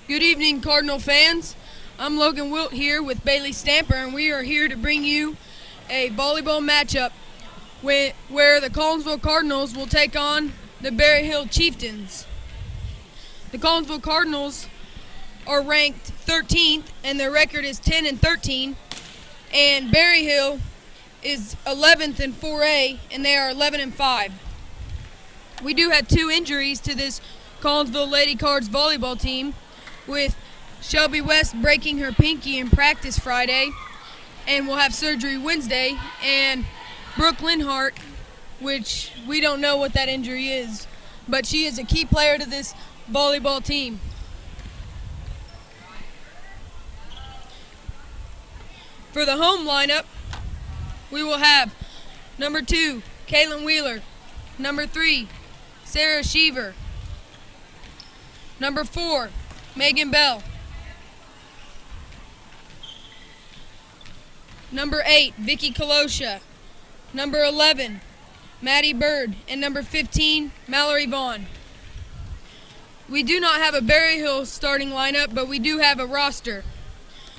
Good evening, Cardinal fans. I'm Logan Wilt here with Bailey Stamper, and we are here to bring you a volleyball matchup where the Collinsville Cardinals will take on the Berry Hill Chieftains. The Collinsville Cardinals are ranked 13th, and their record is 10-13, and Berry Hill is 11th in 4A, and they are 11-5. We do have two injuries to this Collinsville Lady Cards volleyball team, with Shelby West breaking her pinky in practice Friday and will have surgery Wednesday, and Brooke Linhart, which we don't know what that injury is, but she is a key player to this volleyball team. For the home lineup, we will have number 2, Kaylin Wheeler, number 3, Sarah Sheaver, number 4, Megan Bell, number 8, Vicky Kolosha, number 11, Maddie Bird, and number 15, Mallory Vaughn. We do not have a Berry Hill starting lineup, but we do have a roster.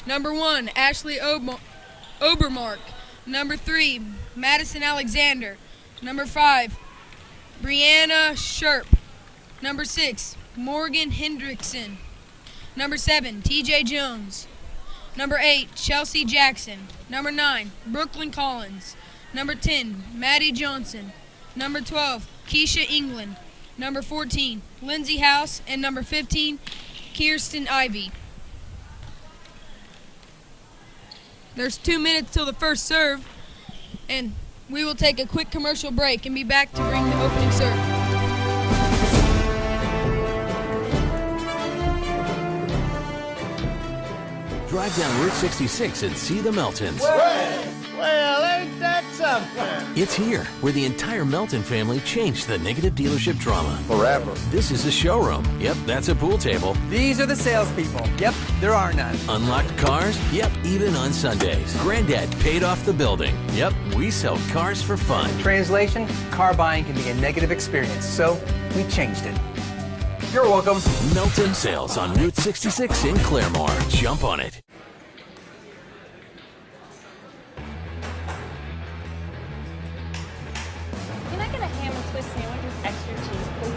Number 1, Ashley Obermark, number 3, Madison Alexander, number 5, Brianna Sharp, number 6, Morgan Hendrickson, number 7, TJ Jones, number 8, Chelsea Jackson, number 9, Brooklyn Collins, number 10, Maddie Johnson, number 12, Keisha England, number 14, Lindsay House, and number 15, Kirsten Ivy. There's 2 minutes till the first serve, and we will take a quick commercial break and be back to bring the opening serve. Drive down Route 66 and see the Meltons. Well, ain't that something? It's here, where the entire Melton family changed the negative dealership drama. Forever. This is a showroom. Yep, that's a pool table. These are the salespeople. Yep, there are none. Unlocked cars? Yep, even on Sundays. Granddad paid off the building. Yep, we sell cars for fun. Translation, car buying can be a negative experience, so we changed it. You're welcome. Melton Sales on Route 66 in Claremore. Jump on it. Can I get a ham and Swiss sandwich with extra cheese, please?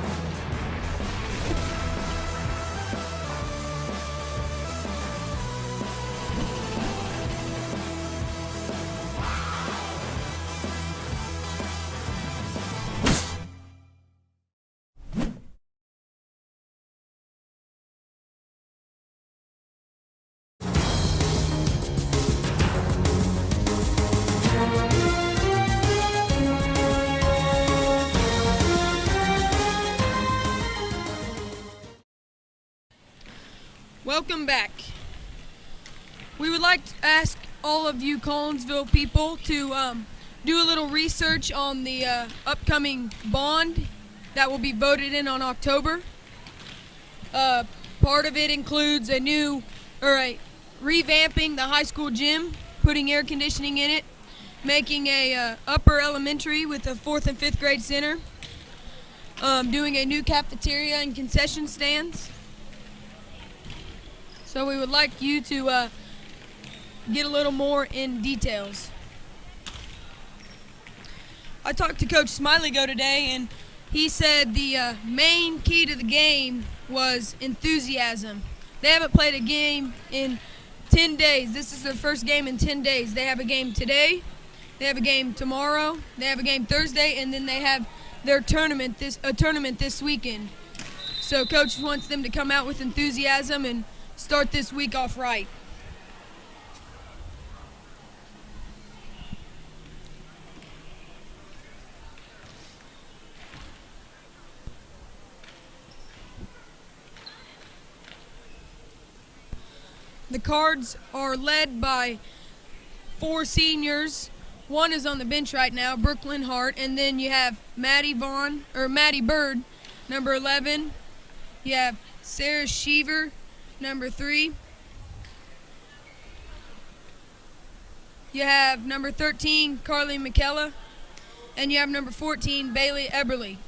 Welcome back. We would like to ask all of you Collinsville people to do a little research on the upcoming bond that will be voted in on October. Part of it includes revamping the high school gym, putting air conditioning in it, making a upper elementary with a 4th and 5th grade center, doing a new cafeteria and concession stands. So we would like you to get a little more in details. I talked to Coach Smiley-Go today, and he said the main key to the game was enthusiasm. They haven't played a game in 10 days. This is their first game in 10 days. They have a game today, they have a game tomorrow, they have a game Thursday, and then they have their tournament this weekend. So Coach wants them to come out with enthusiasm and start this week off right. The Cards are led by 4 seniors. One is on the bench right now, Brooke Linhart, and then you have Maddie Bird, number 11. You have Sarah Sheaver, number 3. You have number 13, Carly McKella, and you have number 14, Bailey Eberly. –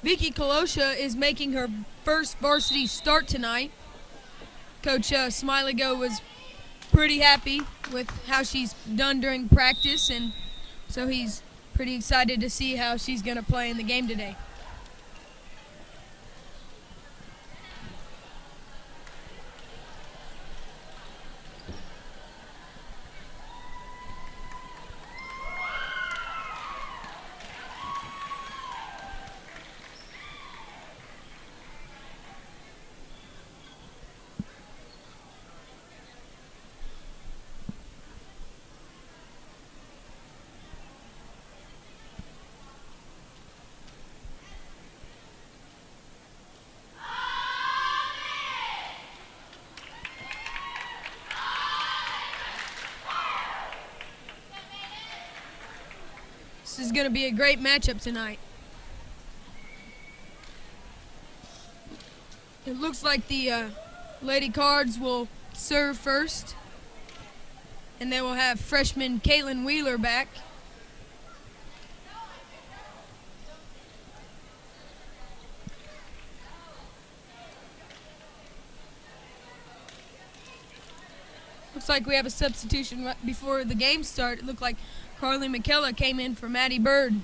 Vicky Kolosha is making her first varsity start tonight. Coach Smileygo was pretty happy with how she's done during practice, and so he's pretty excited to see how she's going to play in the game today. This is going to be a great matchup tonight. It looks like the Lady Cards will serve first, and they will have freshman Caitlin Wheeler back. Looks like we have a substitution right before the game started. It looked like Carly McKellar came in for Maddie Bird.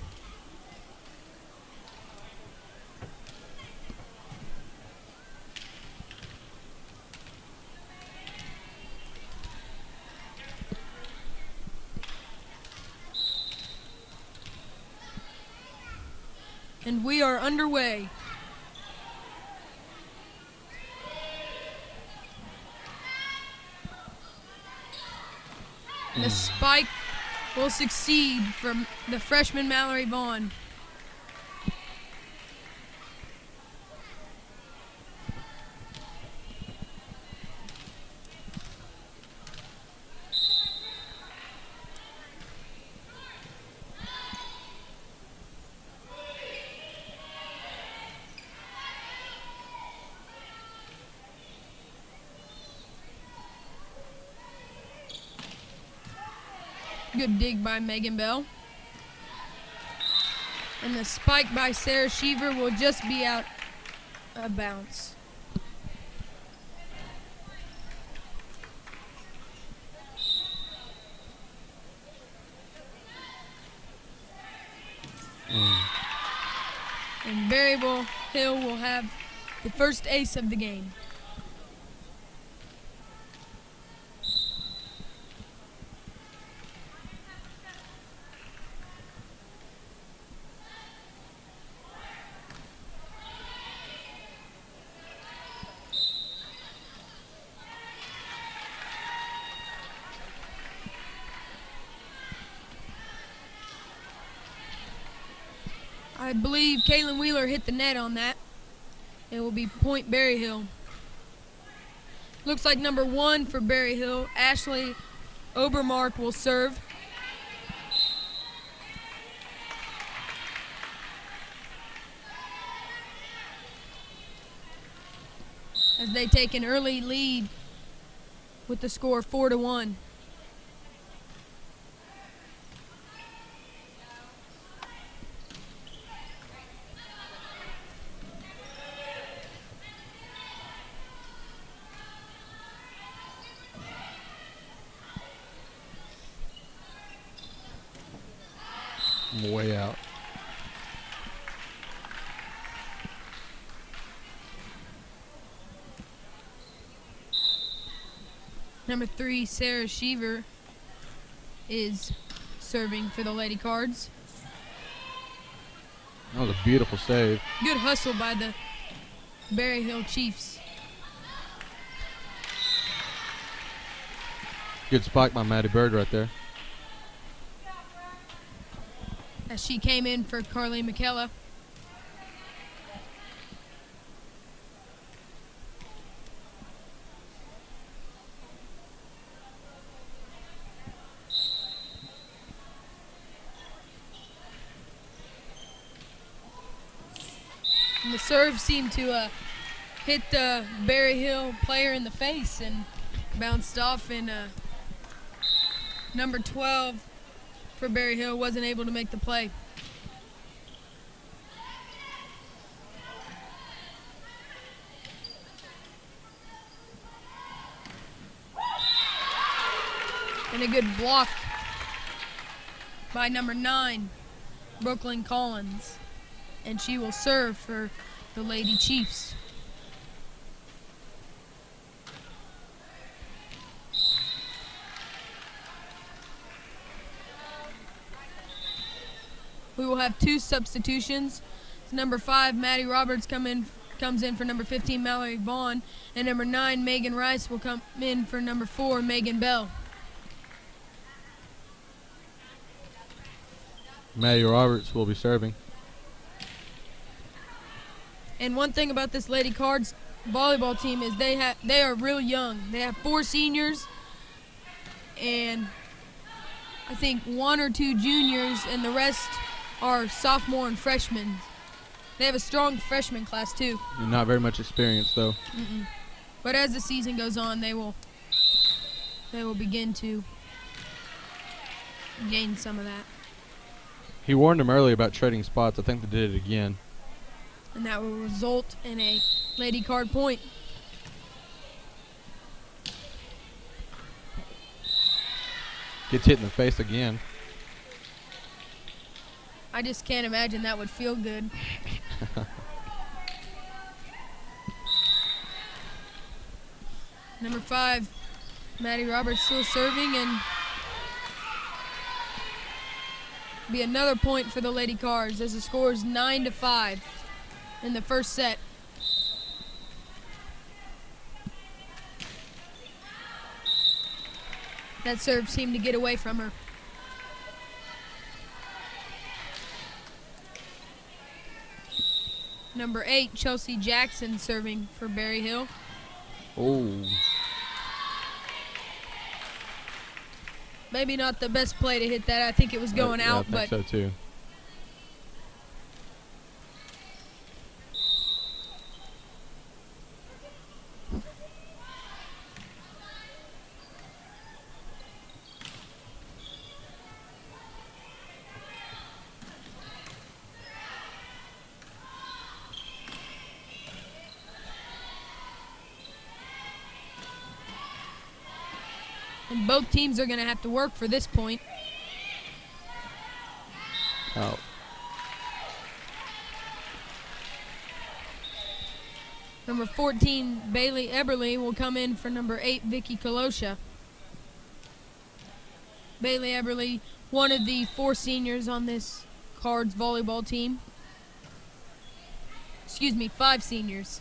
And we are underway. The spike will succeed from the freshman Mallory Vaughn. Good dig by Megan Bell. And the spike by Sarah Sheaver will just be out of bounds. And Berryville Hill will have the first ace of the game. I believe Kaylin Wheeler hit the net on that. It will be point Berry Hill. Looks like number 1 for Berry Hill, Ashley Obermark, will serve. As they take an early lead with the score 4-1. Way out. Number 3, Sarah Sheaver, is serving for the Lady Cards. That was a beautiful save. Good hustle by the Berry Hill Chiefs. Good spike by Maddie Bird right there. As she came in for Carly McKellar. And the serve seemed to hit the Berry Hill player in the face and bounced off, and number 12 for Berry Hill wasn't able to make the play. And a good block by number 9, Brooklyn Collins. And she will serve for the Lady Chiefs. We will have 2 substitutions. Number 5, Maddie Roberts comes in for number 15, Mallory Vaughn, and number 9, Megan Rice will come in for number 4, Megan Bell. Maddie Roberts will be serving. And one thing about this Lady Cards volleyball team is they are real young. They have 4 seniors and I think 1 or 2 juniors, and the rest are sophomore and freshmen. They have a strong freshman class too. Not very much experience though. But as the season goes on, they will begin to gain some of that. He warned him earlier about trading spots. I think they did it again. And that will result in a Lady Card point. Gets hit in the face again. I just can't imagine that would feel good. Number 5, Maddie Roberts still serving, and be another point for the Lady Cards as the score is 9-5 in the first set. That serve seemed to get away from her. Number 8, Chelsea Jackson serving for Berry Hill. Oh. Maybe not the best play to hit that. I think it was going out, I think so too. And both teams are going to have to work for this point. Out. Number 14, Bailey Eberly, will come in for number 8, Vicky Kolosha. Bailey Eberly, one of the 4 seniors on this Cards volleyball team. Excuse me, 5 seniors.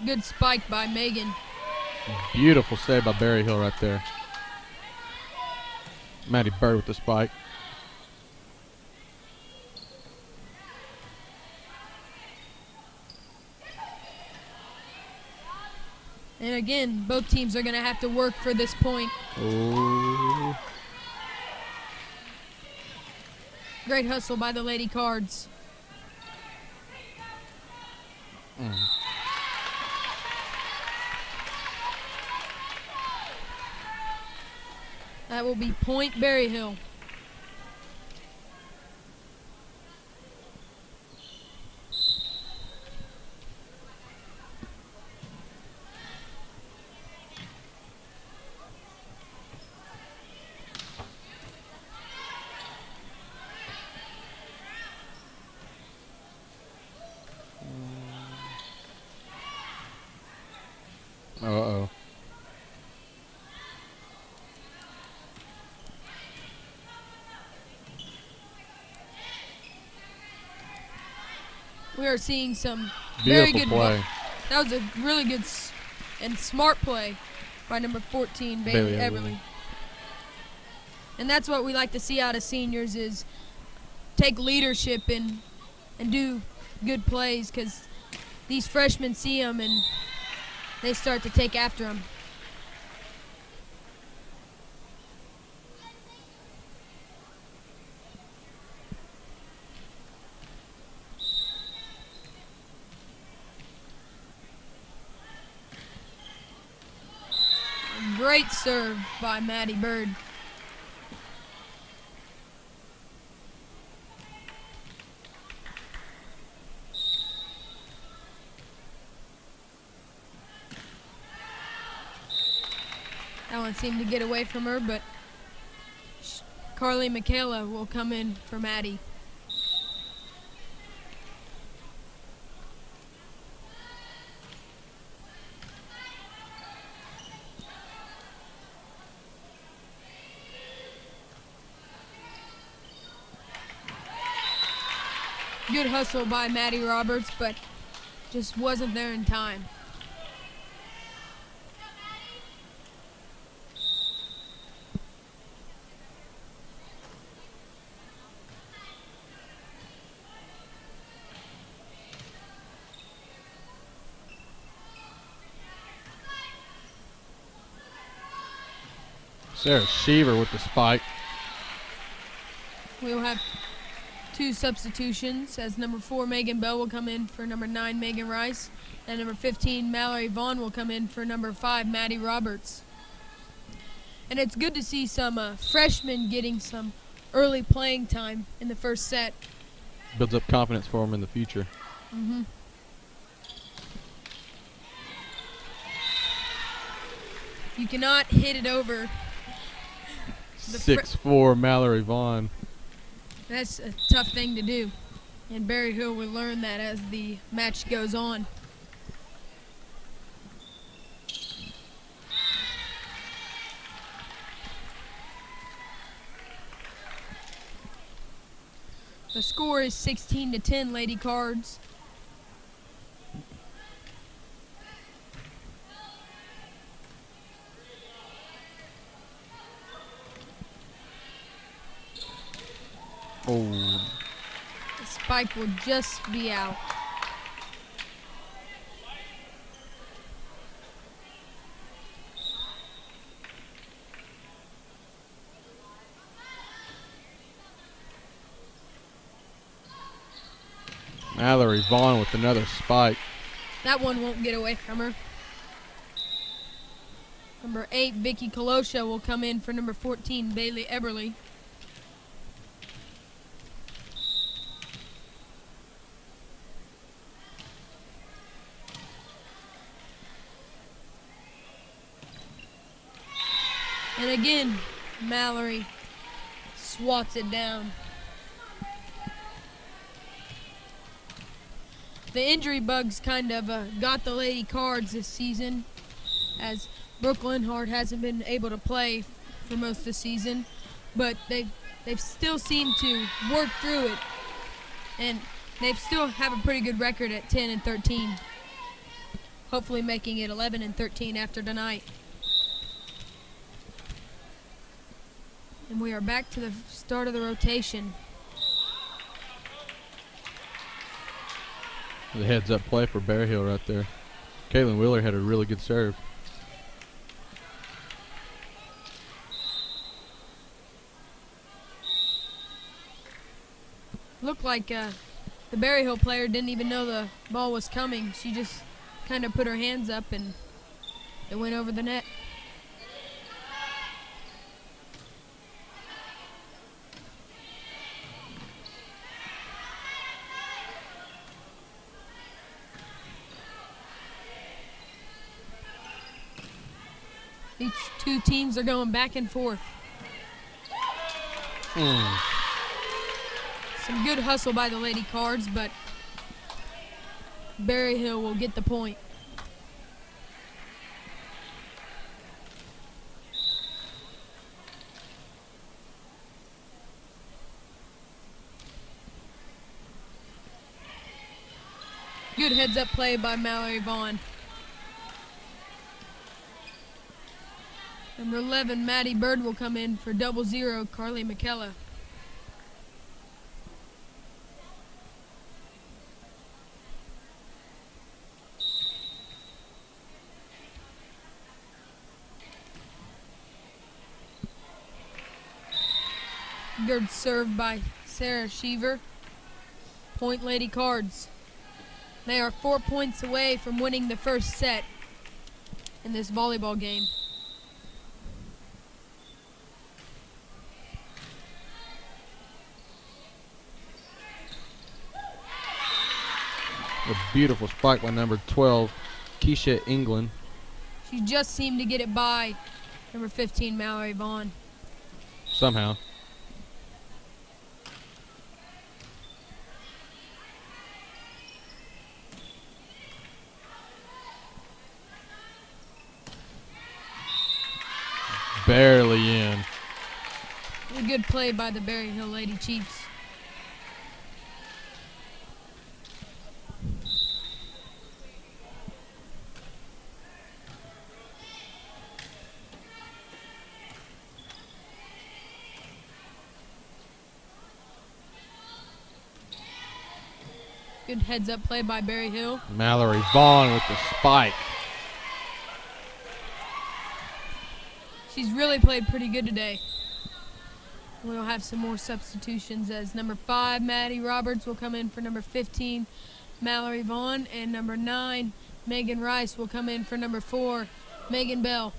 Good spike by Megan. Beautiful save by Berry Hill right there. Maddie Bird with the spike. And again, both teams are going to have to work for this point. Oh. Great hustle by the Lady Cards. That will be point Berry Hill. Uh-oh. We are seeing some very Beautiful good play. That was a really good and smart play by number 14, Bailey Eberly. And that's what we like to see out of seniors, is take leadership and do good plays, because these freshmen see them and they start to take after them. Great serve by Maddie Bird. That one seemed to get away from her, but Carly Michaela will come in for Maddie. Good hustle by Maddie Roberts, but just wasn't there in time. Sarah Sheaver with the spike. We'll have 2 substitutions, as number 4 Megan Bell will come in for number 9 Megan Rice, and number 15 Mallory Vaughn will come in for number 5 Maddie Roberts. And it's good to see some freshmen getting some early playing time in the first set. Builds up confidence for them in the future. Mm-hmm. You cannot hit it over. 6'4" Mallory Vaughn. That's a tough thing to do, and Berry Hill will learn that as the match goes on. The score is 16-10, Lady Cards. Oh, The spike will just be out. Mallory Vaughn with another spike. That one won't get away from her. Number 8, Vicky Kolosha will come in for number 14, Bailey Eberly. And again, Mallory swats it down. The injury bugs kind of got the Lady Cards this season, as Brooke Linhart hasn't been able to play for most of the season, but they've still seemed to work through it, and they still have a pretty good record at 10-13. Hopefully making it 11-13 after tonight. And we are back to the start of the rotation. The heads up play for Bear Hill right there. Caitlin Wheeler had a really good serve. Looked like the Berry Hill player didn't even know the ball was coming. She just kind of put her hands up and it went over the net. Each 2 teams are going back and forth. Some good hustle by the Lady Cards, but Berry Hill will get the point. Good heads-up play by Mallory Vaughn. Number 11, Maddie Bird will come in for 00, Carly McKella. Good serve by Sarah Sheaver. Point Lady Cards. They are 4 points away from winning the first set in this volleyball game. A beautiful spike by number 12, Keisha England. She just seemed to get it by number 15, Mallory Vaughn. Somehow. Barely in. A good play by the Berry Hill Lady Chiefs. Good heads-up play by Berry Hill. Mallory Vaughn with the spike. She's really played pretty good today. We'll have some more substitutions as number 5, Maddie Roberts, will come in for number 15, Mallory Vaughn, and number 9, Megan Rice, will come in for number 4, Megan Bell.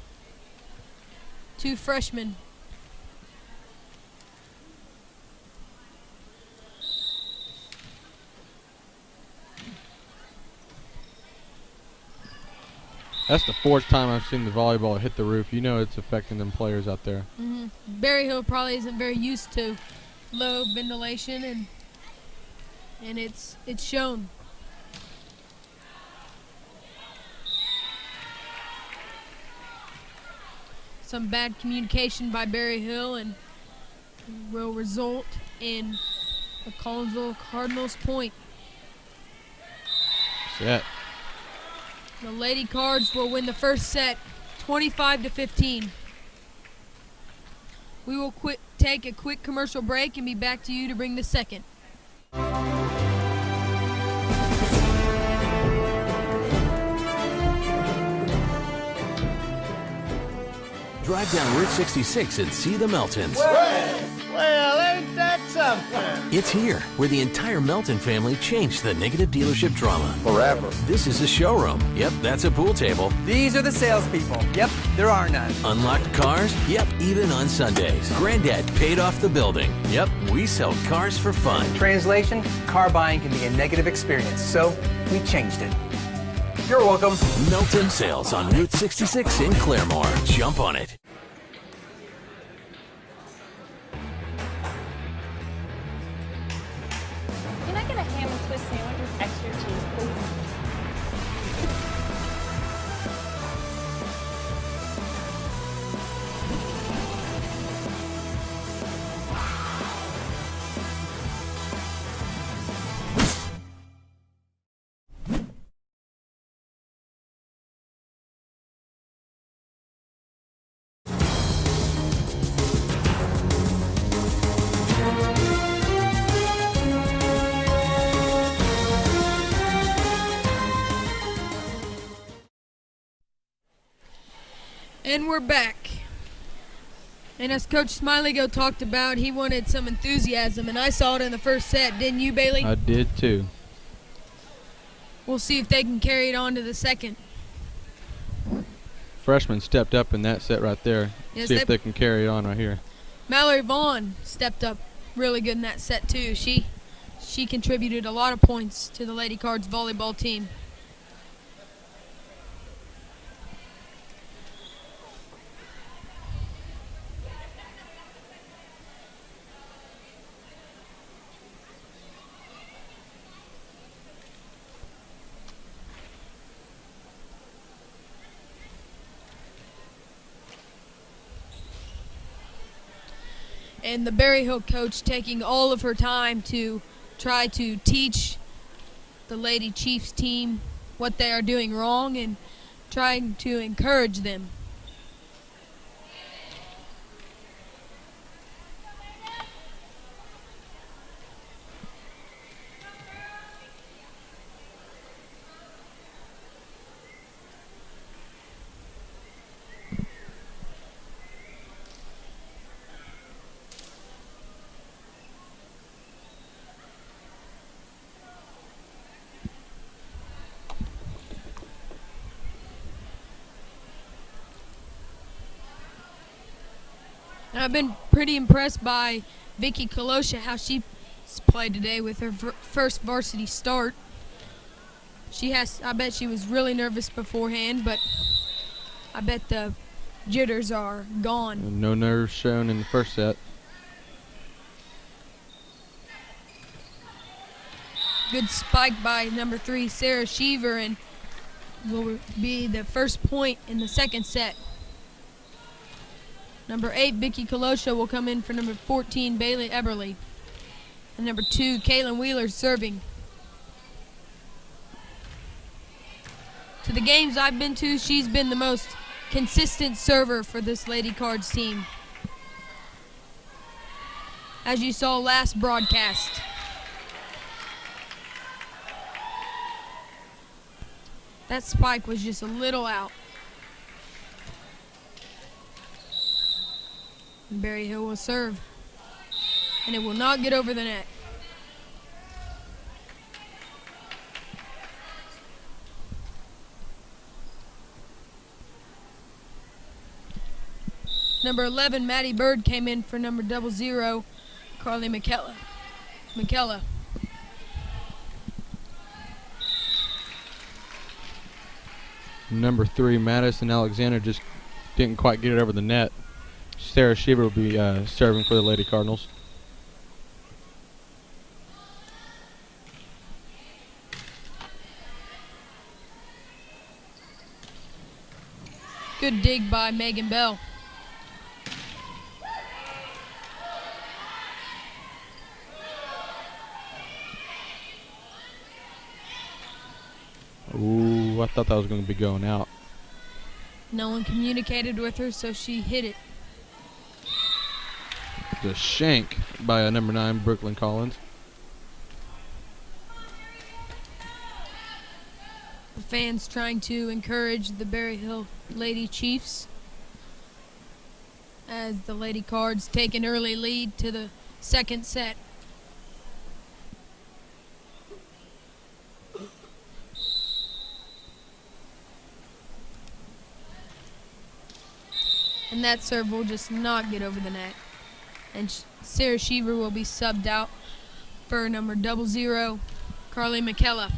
2 freshmen. That's the 4th time I've seen the volleyball hit the roof. You know it's affecting them players out there. Berry Hill probably isn't very used to low ventilation, and it's shown. Some bad communication by Berry Hill and will result in the Collinsville Cardinals point. Set. The Lady Cards will win the first set, 25-15. We will take a quick commercial break and be back to you to bring the second. Drive down Route 66 and see the Meltons. Well, ain't that something? It's here, where the entire Melton family changed the negative dealership drama. Forever. This is a showroom. Yep, that's a pool table. These are the salespeople. Yep, there are none. Unlocked cars? Yep, even on Sundays. Granddad paid off the building. Yep, we sell cars for fun. Translation, car buying can be a negative experience, so we changed it. You're welcome. Melton Sales on Route 66 in Claremore. Jump on it. Can I get a ham and Swiss sandwich with extra cheese, please? And we're back. And as Coach Smileygo talked about, he wanted some enthusiasm, and I saw it in the first set, didn't you, Bailey? I did too. We'll see if they can carry it on to the second. Freshmen stepped up in that set right there. Yes, See if they can carry it on right here. Mallory Vaughn stepped up really good in that set too. She contributed a lot of points to the Lady Cards volleyball team. And the Berry Hill coach taking all of her time to try to teach the Lady Chiefs team what they are doing wrong and trying to encourage them. And I've been pretty impressed by Vicky Kolosha, how she played today with her first varsity start. I bet she was really nervous beforehand, but I bet the jitters are gone. And no nerves shown in the first set. Good spike by number 3, Sarah Sheaver, and will be the first point in the second set. Number 8, Vicky Kolosha will come in for number 14, Bailey Eberly. And number 2, Caitlin Wheeler serving. To the games I've been to, she's been the most consistent server for this Lady Cards team, as you saw last broadcast. That spike was just a little out. And Berryhill will serve, and it will not get over the net. Number 11, Maddie Bird, came in for number 00, Carly McKella. Number 3, Madison Alexander, just didn't quite get it over the net. Sarah Sheaver will be serving for the Lady Cardinals. Good dig by Megan Bell. Ooh, I thought that was going to be going out. No one communicated with her, so she hit it. The shank by number 9, Brooklyn Collins. The fans trying to encourage the Berryhill Lady Chiefs as the Lady Cards take an early lead to the second set. And that serve will just not get over the net. And Sarah Sheaver will be subbed out for number 00, Carly McKella.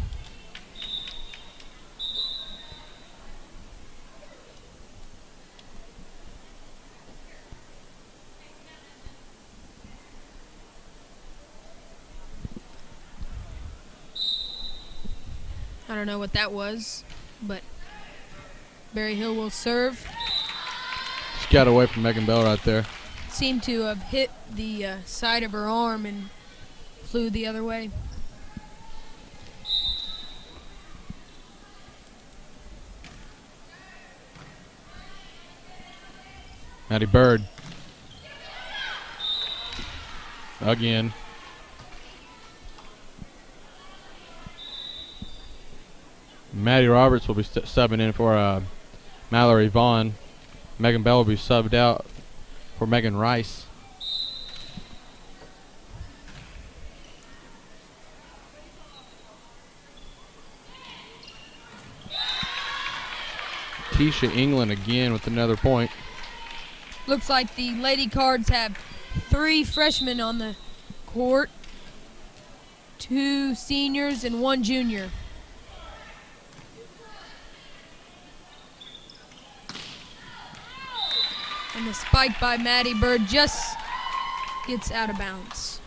I don't know what that was, but Berryhill will serve. She got away from Megan Bell right there. Seemed to have hit the side of her arm and flew the other way. Maddie Bird. Again. Maddie Roberts will be subbing in for Mallory Vaughn. Megan Bell will be subbed out for Megan Rice. Tisha England again with another point. Looks like the Lady Cards have 3 freshmen on the court, 2 seniors and 1 junior. And the spike by Maddie Bird just gets out of bounds.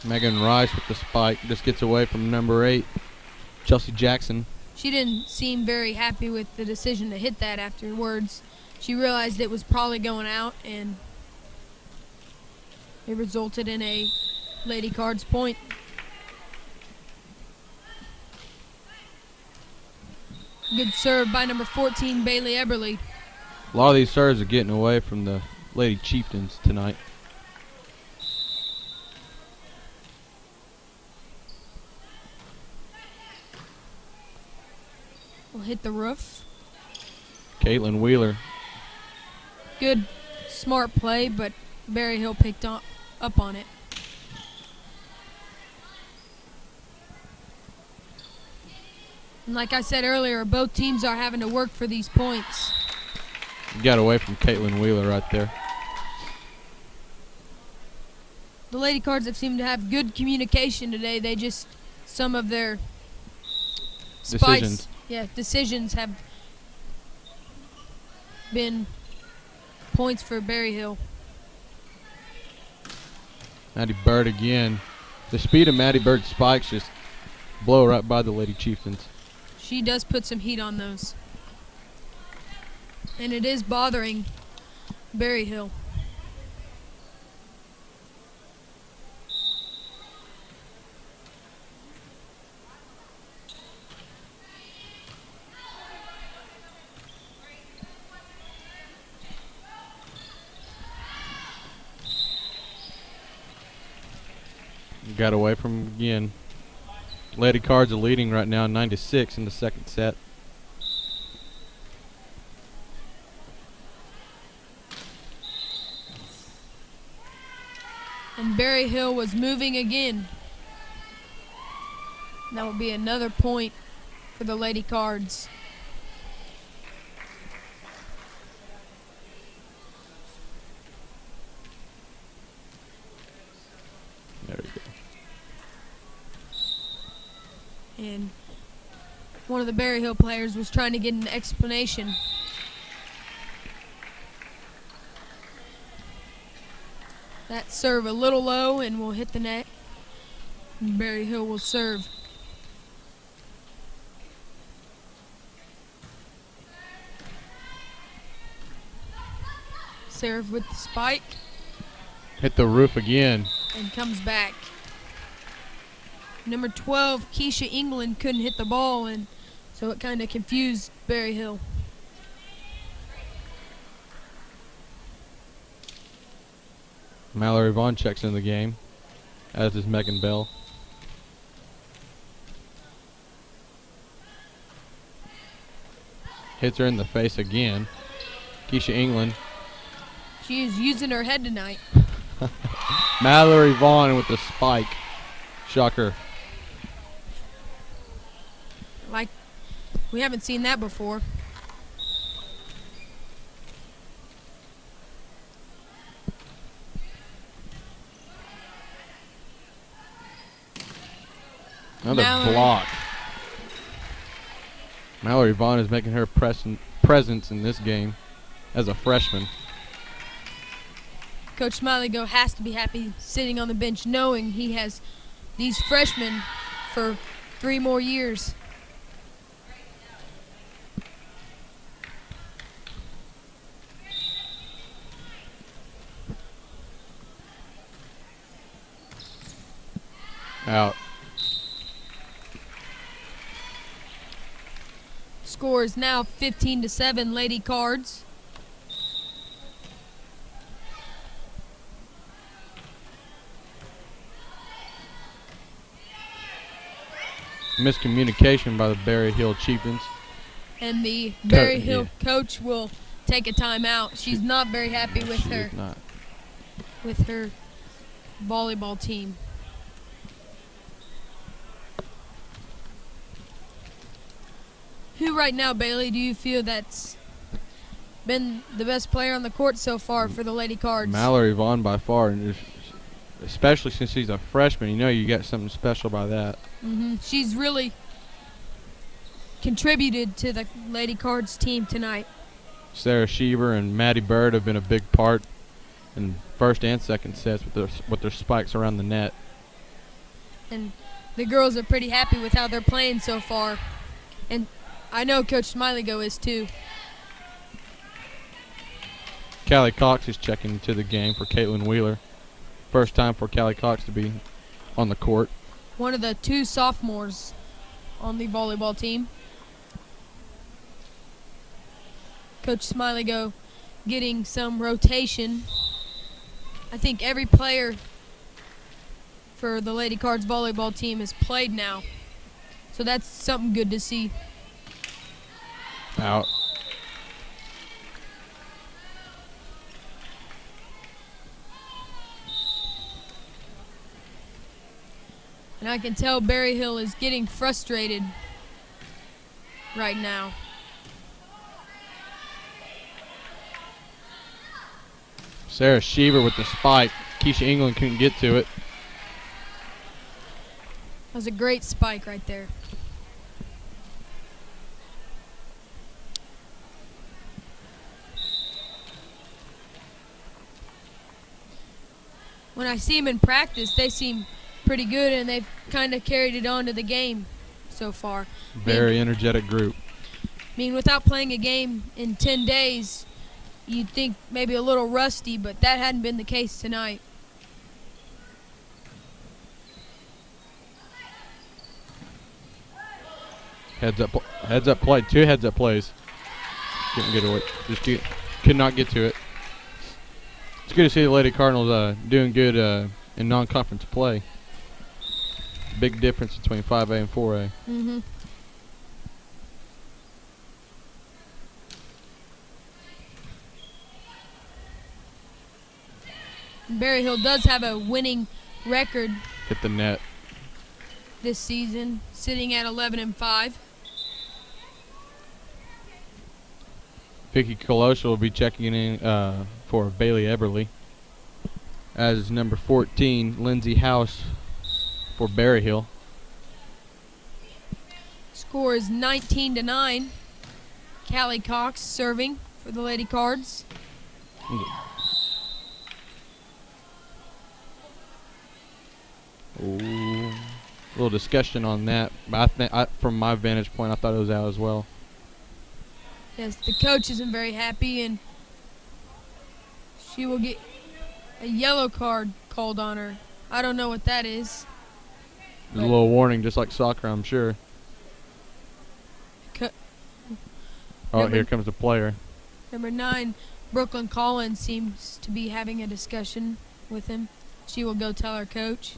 Megan Rice with the spike just gets away from number 8, Chelsea Jackson. She didn't seem very happy with the decision to hit that afterwards. She realized it was probably going out, and it resulted in a Lady Cards point. Good serve by number 14, Bailey Eberly. A lot of these serves are getting away from the Lady Chieftains tonight. Will hit the roof. Caitlin Wheeler. Good, smart play, but Berryhill picked up on it. And like I said earlier, both teams are having to work for these points. Got away from Caitlin Wheeler right there. the Lady Cards have seemed to have good communication today. They just, some of their decisions have been points for Berry Hill. Maddie Bird again. The speed of Maddie Bird's spikes just blow right by the Lady Chieftains. She does put some heat on those. And it is bothering Berry Hill. Got away from him again. Lady Cards are leading right now 9-6 in the second set. And Berry Hill was moving again. That will be another point for the Lady Cards. There we go. And one of the Berry Hill players was trying to get an explanation. That serve a little low and will hit the net. And Berry Hill will serve. Serve with the spike Hit the roof again. and comes back. Number 12, Keisha England, couldn't hit the ball, and so it kind of confused Berry Hill. Mallory Vaughn checks in the game, as does Megan Bell. Hits her in the face again. Keisha England. She is using her head tonight. Mallory Vaughn with the spike. Shocker. Like, we haven't seen that before. Another Mallory. block. Mallory Vaughn is making her presence in this game as a freshman. Coach Smiley-Go has to be happy sitting on the bench knowing he has these freshmen for 3 more years. Out. Score is now 15-7, Lady Cards. Miscommunication by the Berry Hill Chieftains. And the Berry yeah. Hill coach will take a timeout. She's not very happy with She her is not. volleyball team. Who right now, Bailey, do you feel that's been the best player on the court so far for the Lady Cards? Mallory Vaughn by far, and especially since she's a freshman, you know you got something special by that. She's really contributed to the Lady Cards team tonight. Sarah Sheaver and Maddie Bird have been a big part in first and second sets with their spikes around the net. And the girls are pretty happy with how they're playing so far. And I know Coach Smiley-Go is too. Callie Cox is checking into the game for Caitlin Wheeler. First time for Callie Cox to be on the court. One of the 2 sophomores on the volleyball team. Coach Smiley-Go getting some rotation. I think every player for the Lady Cards volleyball team has played now. So that's something good to see. Out. And I can tell Berry Hill is getting frustrated right now. Sarah Sheaver with the spike. Keisha England couldn't get to it. That was a great spike right there. When I see them in practice, they seem pretty good, and they've kind of carried it on to the game so far. Very energetic group. I mean, without playing a game in 10 days, you'd think maybe a little rusty, but that hadn't been the case tonight. Heads up play. 2 heads up plays. Couldn't get away. Could not get to it. It's good to see the Lady Cardinals doing good in non-conference play. Big difference between 5A and 4A. Mm-hmm. Berryhill does have a winning record Hit the net. this season, sitting at 11-5. Vicky Kolosha will be checking in for Bailey Eberly. As is number 14, Lindsay House for Berryhill. Score is 19-9. Callie Cox serving for the Lady Cards. Ooh, a little discussion on that. But from my vantage point, I thought it was out as well. Yes, the coach isn't very happy, and she will get a yellow card called on her. I don't know what that is. There's a little warning, just like soccer, I'm sure. Oh, here comes the player. Number 9, Brooklyn Collins, seems to be having a discussion with him. She will go tell her coach.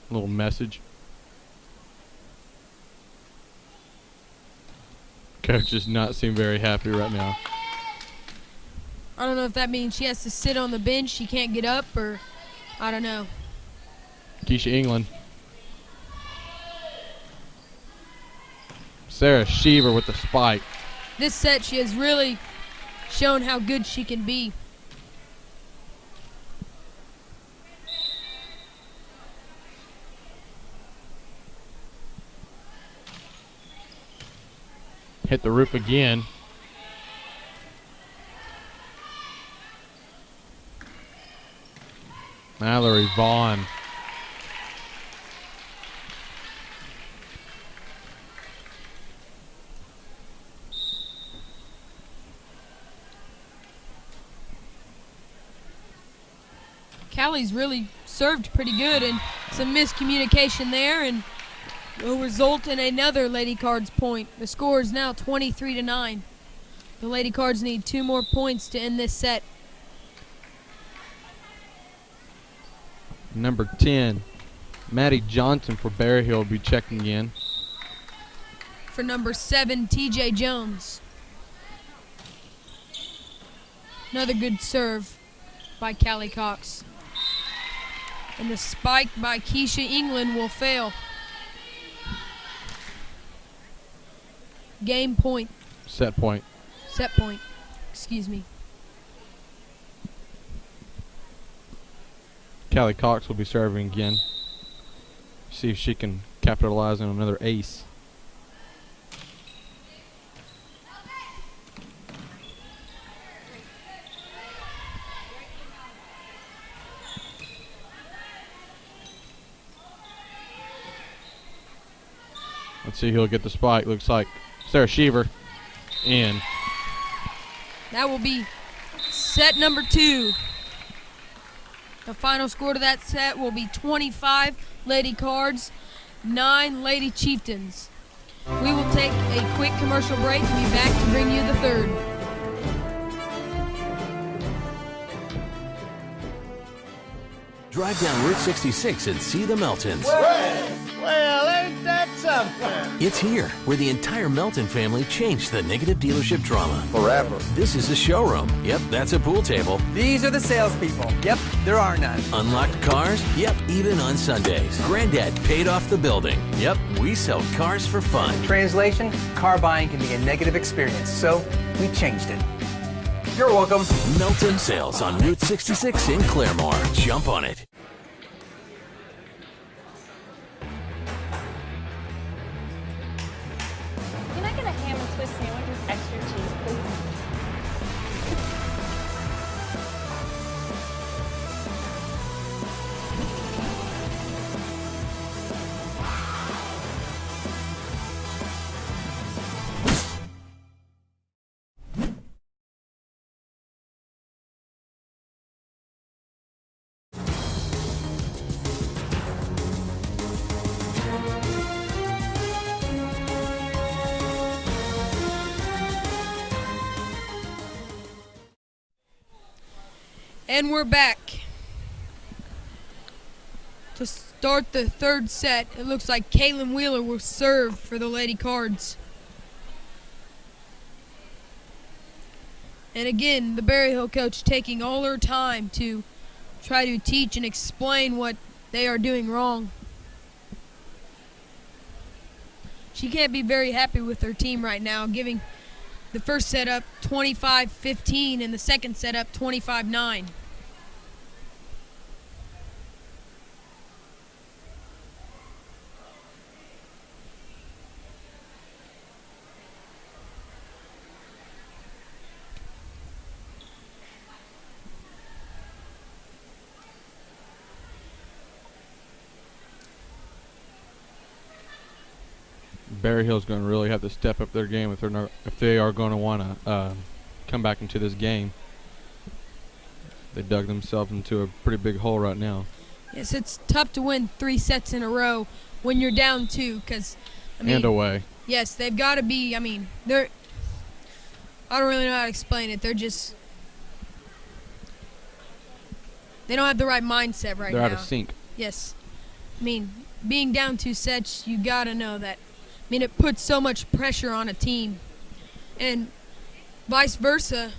Little message. Coach does not seem very happy right now. I don't know if that means she has to sit on the bench, she can't get up, or I don't know. Keisha England. Sarah Sheaver with the spike. This set, she has really shown how good she can be. Hit the roof again. Mallory Vaughn. Callie's really served pretty good, and some miscommunication there, and will result in another Lady Cards point. The score is now 23-9. The Lady Cards need 2 more points to end this set. Number 10, Maddie Johnson for Berryhill will be checking in. For number 7, TJ Jones. Another good serve by Callie Cox. And the spike by Keisha England will fail. Game point. Set point. Set point. Excuse me. Callie Cox will be serving again. See if she can capitalize on another ace. Let's see who'll get the spike. Looks like Sarah Sheaver in. That will be set number 2. The final score to that set will be 25 Lady Cards, 9 Lady Chieftains. We will take a quick commercial break and be back to bring you the third. Drive down Route 66 and see the Meltons. Well, ain't that something? It's here, where the entire Melton family changed the negative dealership drama. Forever. This is a showroom. Yep, that's a pool table. These are the salespeople. Yep, there are none. Unlocked cars? Yep, even on Sundays. Granddad paid off the building. Yep, we sell cars for fun. Translation, car buying can be a negative experience, so we changed it. You're welcome. Melton Sales on Route 66 in Claremore. Jump on it. Can I get a ham and Swiss sandwich with extra cheese, please? And we're back. To start the third set, it looks like Kaylin Wheeler will serve for the Lady Cards. And again, the Berryhill coach taking all her time to try to teach and explain what they are doing wrong. She can't be very happy with her team right now, giving the first set up 25-15 and the second set up 25-9. Berryhill's going to really have to step up their game if they are going to want to come back into this game. They dug themselves into a pretty big hole right now. Yes, it's tough to win 3 sets in a row when you're down 2, because And away. Yes, they've got to be. They're. I don't really know how to explain it. They're just. They don't have the right mindset right now. They're out of sync. Yes, being down 2 sets, you got to know that. It puts so much pressure on a team, and vice versa.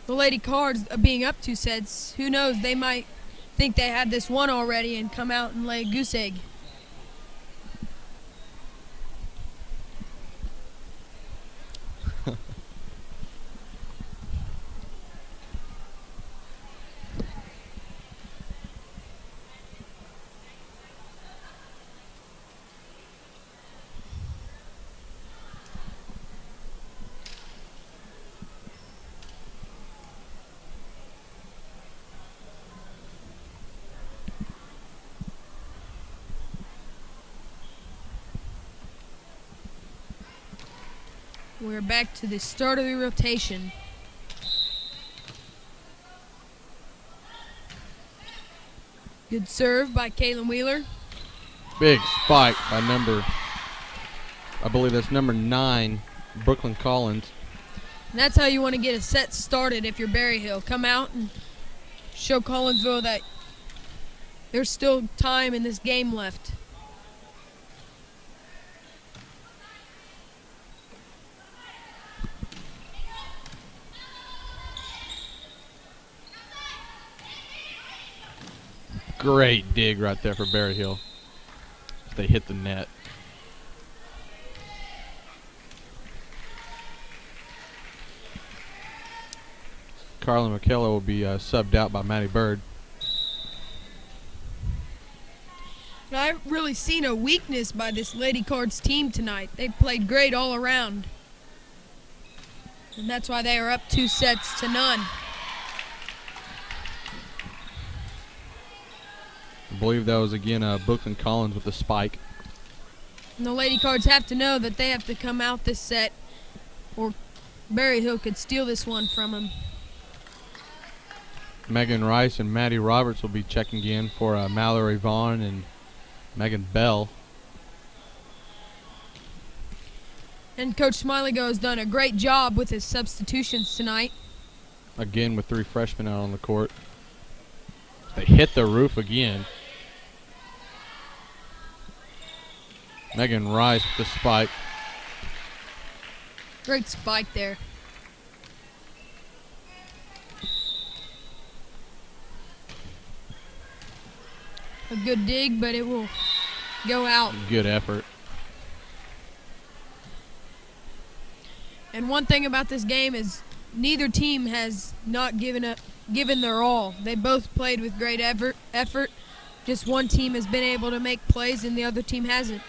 The Lady Cards being up 2 sets, who knows? They might think they had this one already and come out and lay a goose egg. We're back to the start of the rotation. Good serve by Kaylin Wheeler. Big spike by I believe that's number 9, Brooklyn Collins. And that's how you want to get a set started if you're Berryhill. Come out and show Collinsville that there's still time in this game left. Great dig right there for Berryhill. They hit the net. Carlin McKellar will be subbed out by Maddie Bird. And I've really seen a weakness by this Lady Cards team tonight. They played great all around. And that's why they are up 2 sets to none. I believe that was again Brooklyn Collins with the spike. And the Lady Cards have to know that they have to come out this set or Berryhill could steal this one from them. Megan Rice and Maddie Roberts will be checking in for Mallory Vaughn and Megan Bell. And Coach Smileygo has done a great job with his substitutions tonight. Again with 3 freshmen out on the court. They hit the roof again. Megan Rice with the spike. Great spike there. A good dig, but it will go out. Good effort. And one thing about this game is neither team has not given their all. They both played with great effort. Just one team has been able to make plays and the other team hasn't.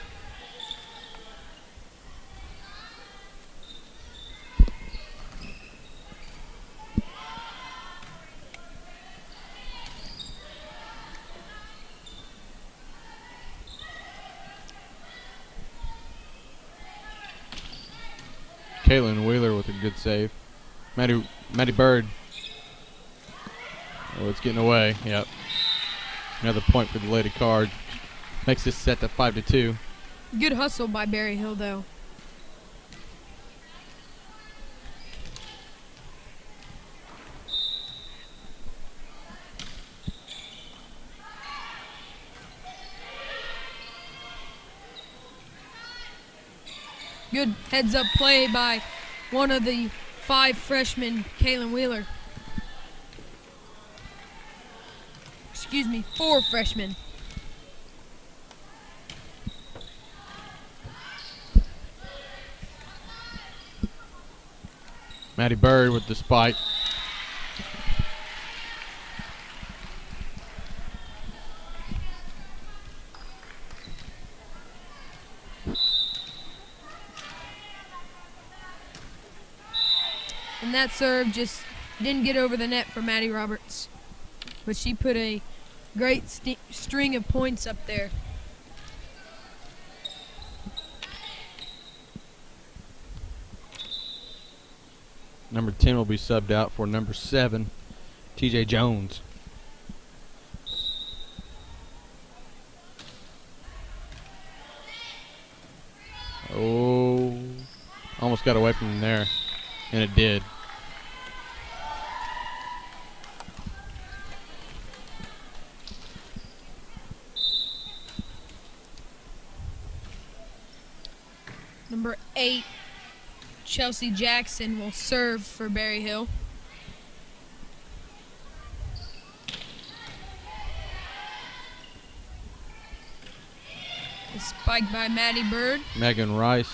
Caitlin Wheeler with a good save. Maddie Bird. Oh, it's getting away. Yep. Another point for the Lady Card. Makes this set to 5-2. Good hustle by Berry Hill, though. Good heads-up play by one of the 5 freshmen, Kaylin Wheeler. Excuse me, 4 freshmen. Maddie Bird with the spike. And that serve just didn't get over the net for Maddie Roberts. But she put a great string of points up there. Number 10 will be subbed out for number 7, TJ Jones. Oh, almost got away from him there, and it did. Number 8, Chelsea Jackson will serve for Berry Hill. A spike by Maddie Bird. Megan Rice.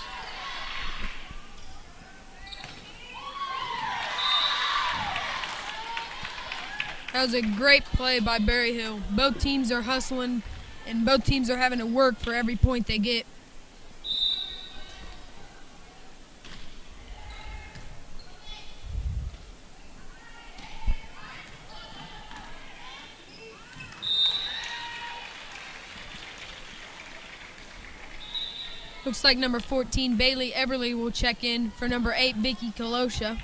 That was a great play by Berry Hill. Both teams are hustling, and both teams are having to work for every point they get. Looks like number 14, Bailey Everly, will check in for number 8, Vicky Kolosha.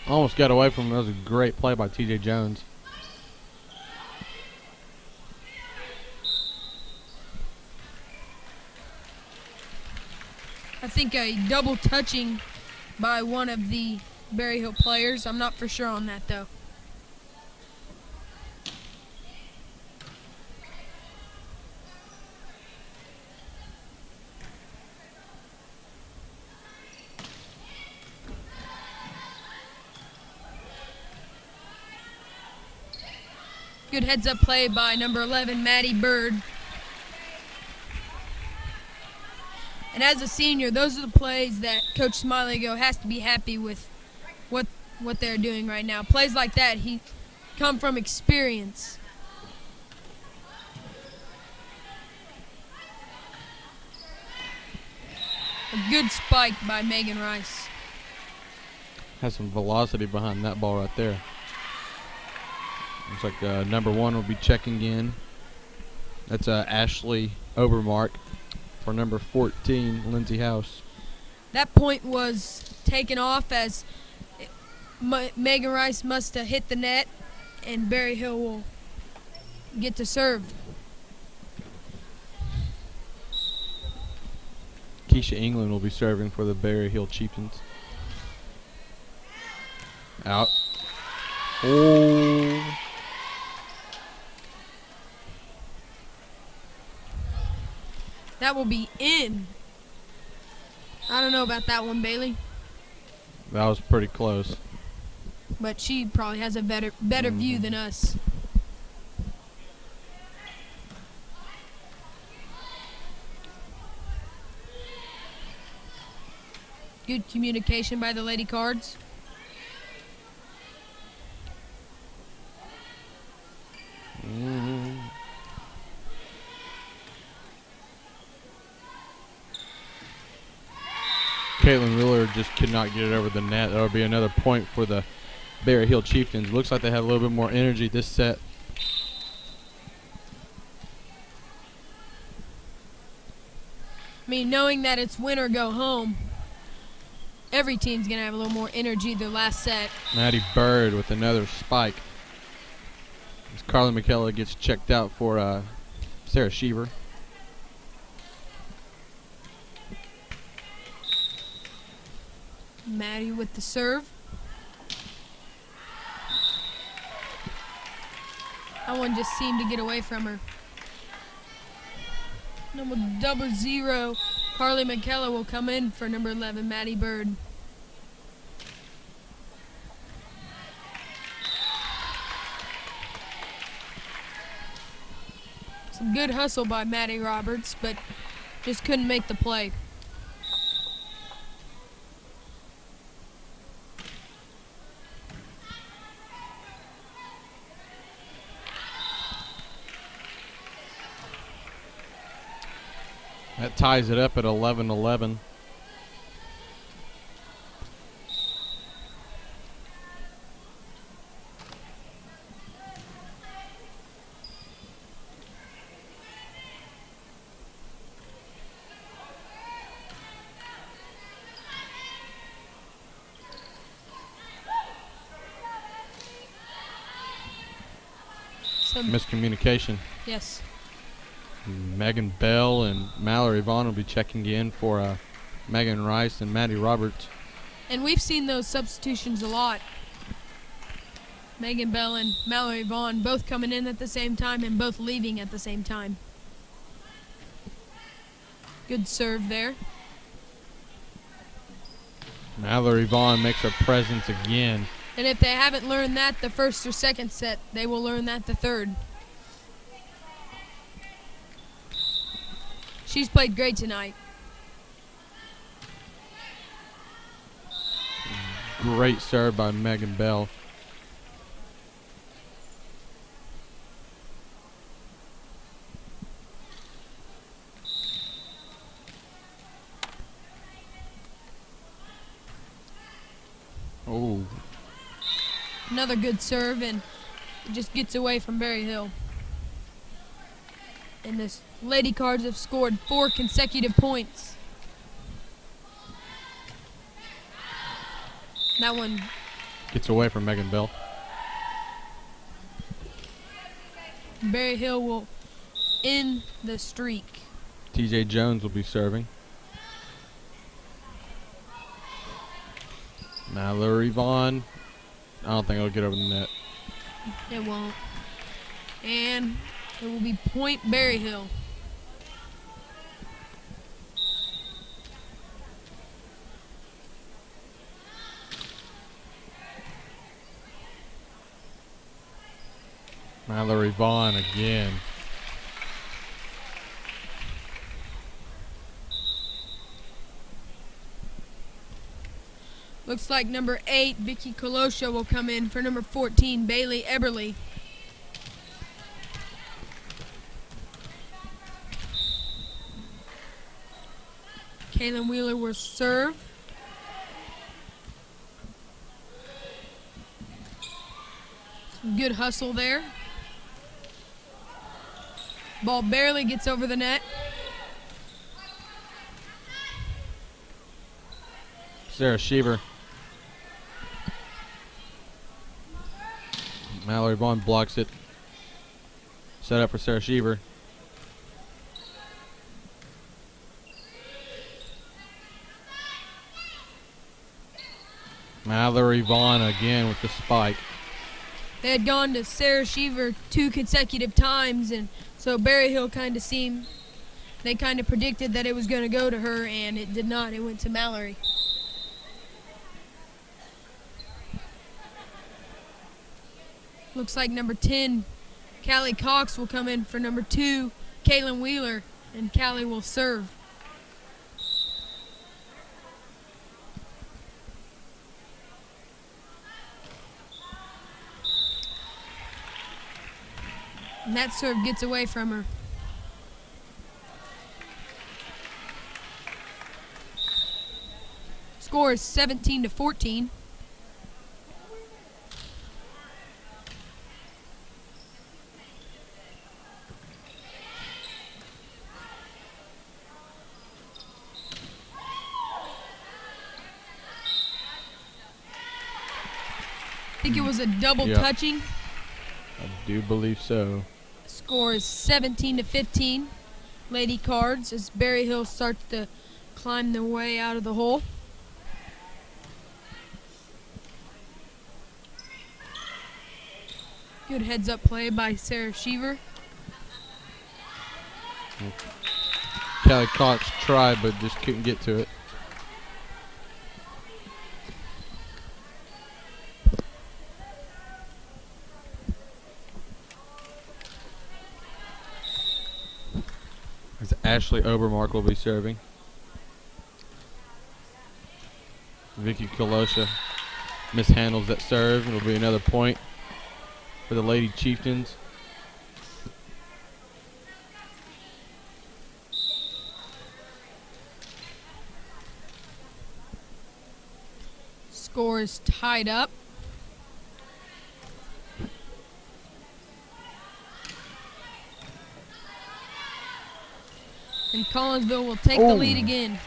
Almost got away from him. That was a great play by TJ Jones. I think a double touching by one of the Berry Hill players. I'm not for sure on that, though. Good heads-up play by number 11, Maddie Bird. And as a senior, those are the plays that Coach Smileygo has to be happy with what they're doing right now. Plays like that, he come from experience. A good spike by Megan Rice. Has some velocity behind that ball right there. Looks like number 1 will be checking in. That's Ashley Overmark for number 14, Lindsay House. That point was taken off as Megan Rice must have hit the net, and Berry Hill will get to serve. Keisha England will be serving for the Berry Hill Chieftains. Out. Oh. That will be in. I don't know about that one, Bailey, That was pretty close. but she probably has a better view than us. Good communication by the Lady Cards. Caitlin Wheeler just could not get it over the net. That would be another point for the Berry Hill Chieftains. Looks like they have a little bit more energy this set. I mean, knowing that it's win or go home, every team's going to have a little more energy the last set. Maddie Bird with another spike. As Carly McKellar gets checked out for Sarah Sheaver. Maddie with the serve. That one just seemed to get away from her. Number 00, Carly McKellar will come in for number 11, Maddie Bird. Some good hustle by Maddie Roberts, but just couldn't make the play. That ties it up at 11-11. Some Miscommunication. yes. Megan Bell and Mallory Vaughn will be checking in for Megan Rice and Maddie Roberts. And we've seen those substitutions a lot. Megan Bell and Mallory Vaughn both coming in at the same time and both leaving at the same time. Good serve there. Mallory Vaughn makes her presence again. And if they haven't learned that the first or second set, they will learn that the third. She's played great tonight. Great serve by Megan Bell. Oh, Another good serve, and it just gets away from Berry Hill. And this Lady Cards have scored 4 consecutive points. That one, gets away from Megan Bell. Berry Hill will end the streak. TJ Jones will be serving. Mallory Vaughn. I don't think it'll get over the net. It won't. And it will be point Berry Hill. Mallory Vaughn again. Looks like number 8, Vicky Kolosha, will come in for number 14, Bailey Eberly. Kaylin Wheeler will serve. Some good hustle there. Ball barely gets over the net. Sarah Sheaver. Mallory Vaughn blocks it. Set up for Sarah Sheaver. Mallory Vaughn again with the spike. They had gone to Sarah Sheaver 2 consecutive times, and so Berry Hill kind of seemed, they kind of predicted that it was going to go to her, and it did not. It went to Mallory. Looks like number 10, Callie Cox, will come in for number 2, Kaylin Wheeler, and Callie will serve. And that serve gets away from her. Score is 17-14. I think it was a double Yeah. touching. I do believe so. Score is 17-15. Lady Cards as Berry Hill starts to climb their way out of the hole. Good heads-up play by Sarah Sheaver. Kelly Cox tried, but just couldn't get to it. As Ashley Obermark will be serving. Vicky Kolosha mishandles that serve. It'll be another point for the Lady Chieftains. Score is tied up. And Collinsville will take the lead again.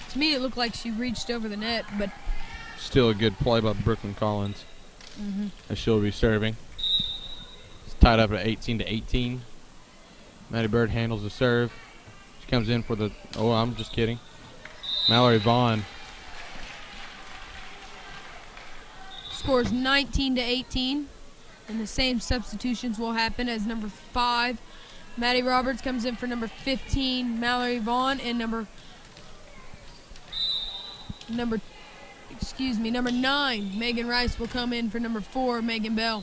To me, it looked like she reached over the net, but Still a good play by Brooklyn Collins. As she'll be serving. It's tied up at 18-18. Maddie Bird handles the serve. She comes in for the, oh, I'm just kidding. Mallory Vaughn. scores 19-18. And the same substitutions will happen as number 5, Maddie Roberts comes in for number 15, Mallory Vaughn, and number 9, Megan Rice will come in for number 4, Megan Bell.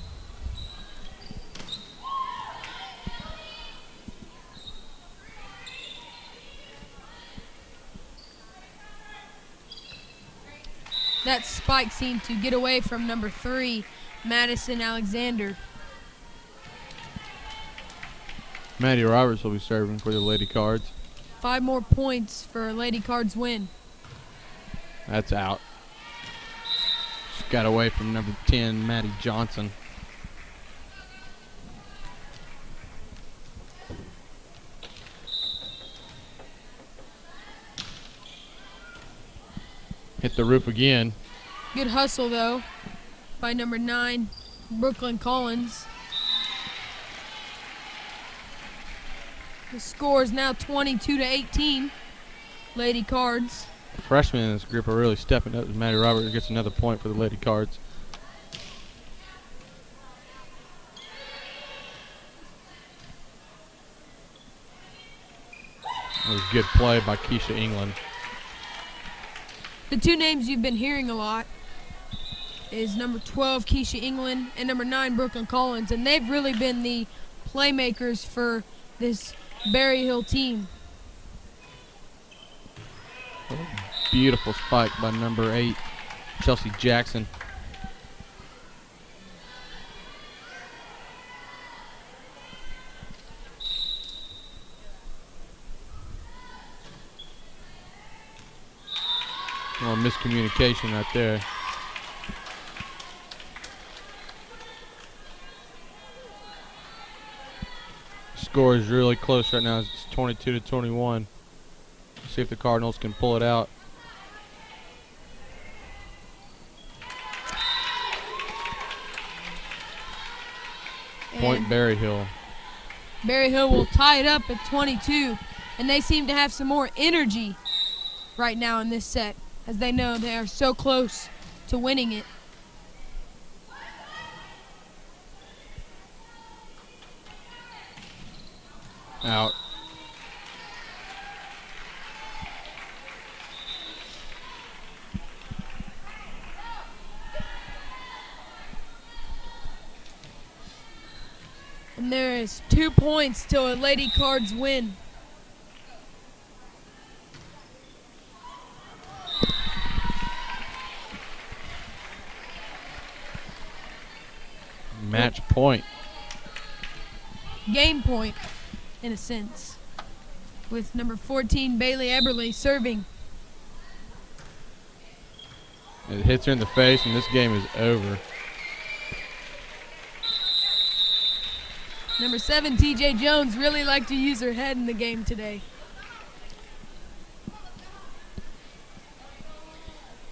That spike seemed to get away from number 3, Madison Alexander. Maddie Roberts will be serving for the Lady Cards. 5 more points for Lady Cards win. That's out. She got away from number 10, Maddie Johnson. Hit the roof again. Good hustle, though, by number 9, Brooklyn Collins. The score is now 22-18. Lady Cards. The freshmen in this group are really stepping up as Maddie Roberts gets another point for the Lady Cards. That was good play by Keisha England. The 2 names you've been hearing a lot is number 12, Keisha England, and number 9, Brooklyn Collins. And they've really been the playmakers for this Berry Hill team. Beautiful spike by number 8, Chelsea Jackson. Oh, miscommunication right there. Score is really close right now. It's 22-21. See if the Cardinals can pull it out. Point Berry Hill. Berry Hill will tie it up at 22, and they seem to have some more energy right now in this set, as they know they are so close to winning it. Out. it's 2 points till a Lady Cards win. Match point. Game point, in a sense, with number 14 Bailey Eberly serving. It hits her in the face, and this game is over. Number 7 TJ Jones really liked to use her head in the game today.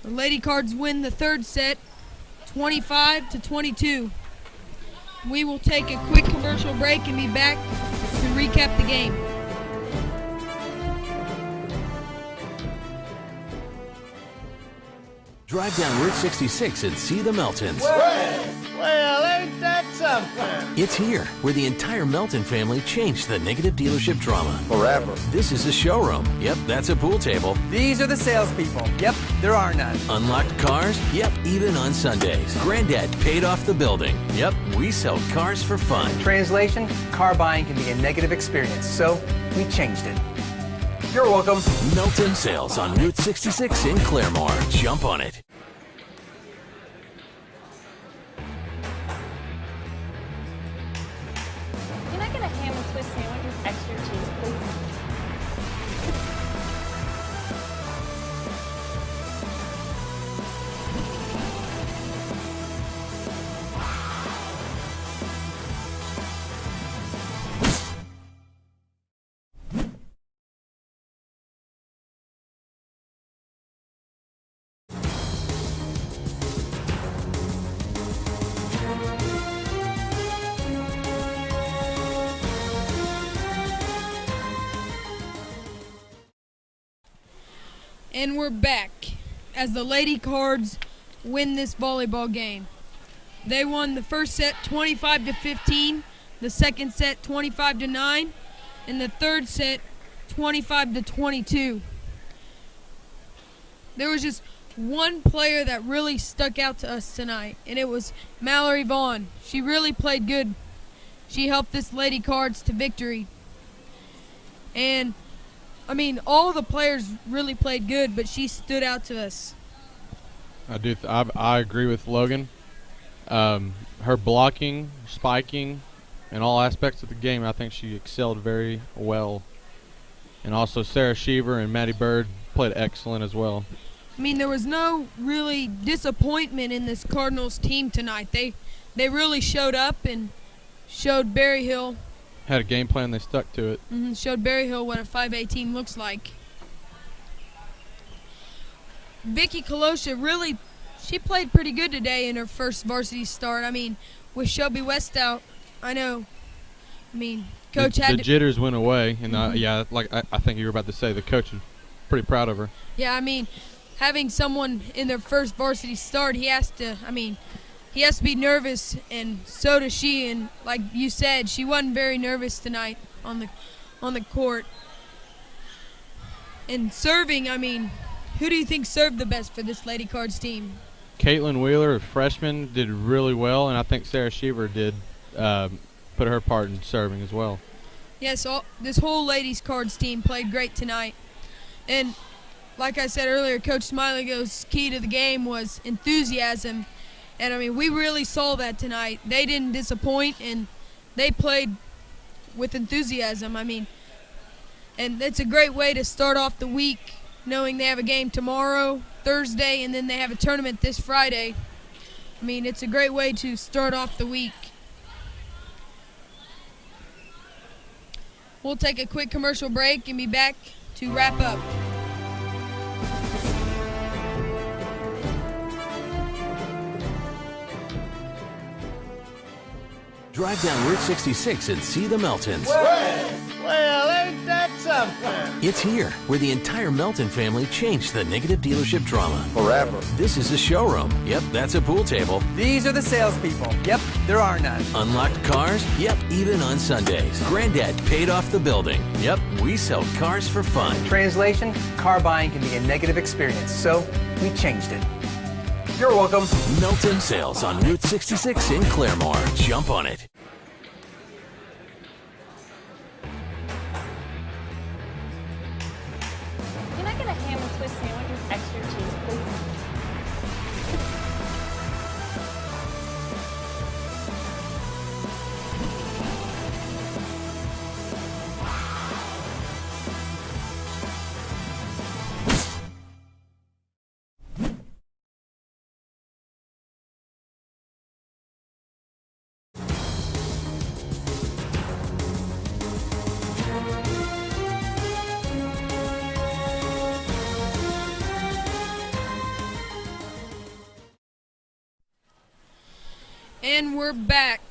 The Lady Cards win the third set, 25-22. We will take a quick commercial break and be back to recap the game. Drive down Route 66 and see the Meltons. Well, ain't that something? It's here where the entire Melton family changed the negative dealership drama. Forever. This is a showroom. Yep, that's a pool table. These are the salespeople. Yep, there are none. Unlocked cars? Yep, even on Sundays. Granddad paid off the building. Yep, we sell cars for fun. Translation, car buying can be a negative experience, so we changed it. You're welcome. Melton Sales on Route 66 in Claremore. Jump on it. Can I get a ham and Swiss sandwich with extra cheese, please? And we're back as the Lady Cards win this volleyball game. They won the first set 25-15, the second set 25-9, and the third set 25-22. There was just one player that really stuck out to us tonight, and it was Mallory Vaughn. She really played good. She helped this Lady Cards to victory. And I mean, all the players really played good, but she stood out to us. I agree with Logan. Her blocking, spiking, and all aspects of the game, I think she excelled very well. And also Sarah Sheaver and Maddie Bird played excellent as well. I mean, there was no really disappointment in this Cardinals team tonight. They really showed up and showed Berry Hill. Had a game plan, they stuck to it. Showed Berry Hill what a 5A team looks like. Vicky Kolosha really, she played pretty good today in her first varsity start. I mean, with Shelby West out, I know. I mean, coach the had to, jitters went away, and yeah, like I think you were about to say, the coach is pretty proud of her. Yeah, I mean, having someone in their first varsity start, he has to be nervous, and so does she. And like you said, she wasn't very nervous tonight on the court. And serving, I mean, who do you think served the best for this Lady Cards team? Caitlin Wheeler, a freshman, did really well, and I think Sarah Sheaver did put her part in serving as well. Yes, this whole Ladies Cards team played great tonight. And like I said earlier, Coach Smiley's key to the game was enthusiasm. And, I mean, we really saw that tonight. They didn't disappoint, and they played with enthusiasm. I mean, and it's a great way to start off the week, knowing they have a game tomorrow, Thursday, and then they have a tournament this Friday. I mean, it's a great way to start off the week. We'll take a quick commercial break and be back to wrap up. Drive down Route 66 and see the Meltons. Well, ain't that something? It's here where the entire Melton family changed the negative dealership drama. Forever. This is a showroom. Yep, that's a pool table. These are the salespeople. Yep, there are none. Unlocked cars? Yep, even on Sundays. Granddad paid off the building. Yep, we sell cars for fun. Translation, car buying can be a negative experience, so we changed it. You're welcome. Melton Sales on Route 66 in Claremore. Jump on it. Swiss sandwich with extra cheese, please. And we're back.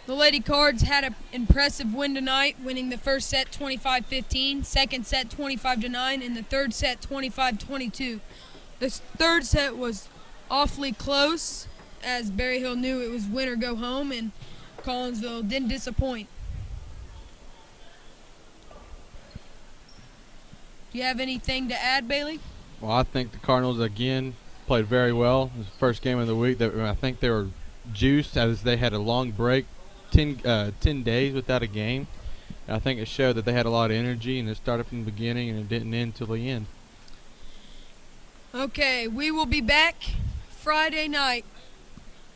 The Lady Cards had an impressive win tonight, winning the first set 25-15, second set 25-9, and the third set 25-22. The third set was awfully close, as Berryhill knew it was win or go home, and Collinsville didn't disappoint. Do you have anything to add, Bailey? Well, I think the Cardinals again played very well. It was the first game of the week. I think they were juiced as they had a long break, 10 days without a game. And I think it showed that they had a lot of energy, and it started from the beginning and it didn't end till the end. Okay, we will be back Friday night,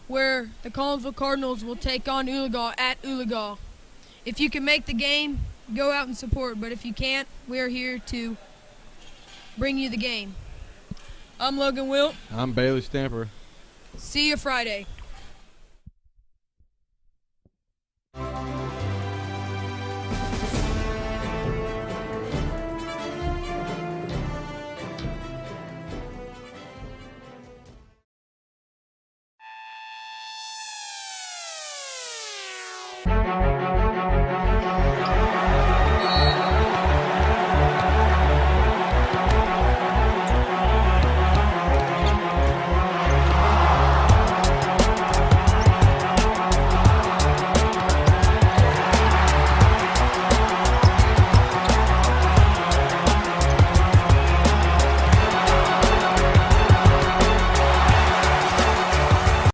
where the Collinsville Cardinals will take on Oologah at Oologah. If you can make the game, go out and support. But if you can't, we are here to bring you the game. I'm Logan Wilt. I'm Bailey Stamper. See you Friday.